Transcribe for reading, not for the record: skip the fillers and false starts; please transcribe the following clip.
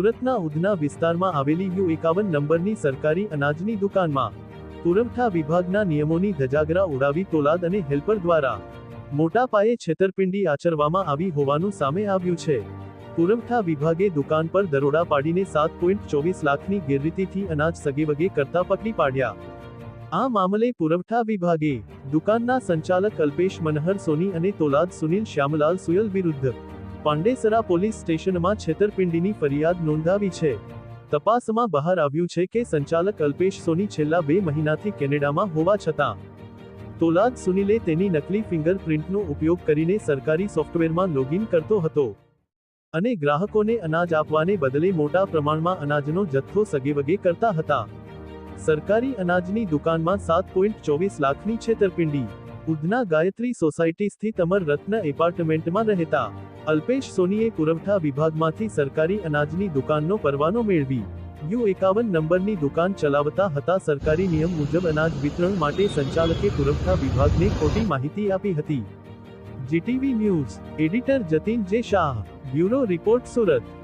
સુરતના ઉધના વિસ્તારમાં આવેલી U51 નંબરની સરકારી અનાજની દુકાનમાં પુરવઠા વિભાગના નિયમોની ધજાગરા ઉડાવી તોલાદ અને હેલ્પર દ્વારા મોટા પાયે છેતરપિંડી આચરવામાં આવી હોવાનું સામે આવ્યું છે। પુરવઠા વિભાગે દુકાન પર દરોડા પાડીને 7.24 લાખની ગેરરીતિથી અનાજ સગેવગે કરતા પકડી પાડ્યા। આ મામલે પુરવઠા વિભાગે દુકાનના સંચાલક અલ્પેશ મનહર સોની અને તોલાદ સુનિલ શ્યામલાલ સુયલ વિરુદ્ધ પાંડેસરા પોલીસ સ્ટેશનમાં છેતરપિંડીની ફરિયાદ નોંધાવી છે। તપાસમાં બહાર આવ્યું છે કે સંચાલક અલ્પેશ સોની છેલ્લા 2 મહિનાથી કેનેડામાં હોવા છતાં તોલાદ સુનિલે તેની નકલી ફિંગરપ્રિન્ટનો ઉપયોગ કરીને સરકારી સોફ્ટવેરમાં લોગિન કરતો હતો અને ગ્રાહકોને અનાજ આપવાને બદલે મોટા પ્રમાણમાં અનાજનો જથ્થો સગેવગે કરતા હતા। સરકારી અનાજની દુકાનમાં 7.24 લાખની છેતરપિંડી। ઉધના ગાયત્રી સોસાયટી સ્થિત અમર રત્ન એપાર્ટમેન્ટમાં રહેતા અલ્પેશ સોનીએ પુરવઠા વિભાગમાંથી સરકારી અનાજની દુકાનનો પરવાનો મેળવી U51 નંબરની દુકાન ચલાવતા હતા। સરકારી નિયમ મુજબ અનાજ વિતરણ માટે સંચાલકે પુરવઠા વિભાગને ખોટી માહિતી આપી હતી। GTV ન્યૂઝ એડિટર જતીન જે શાહ, બ્યુરો રિપોર્ટ સુરત।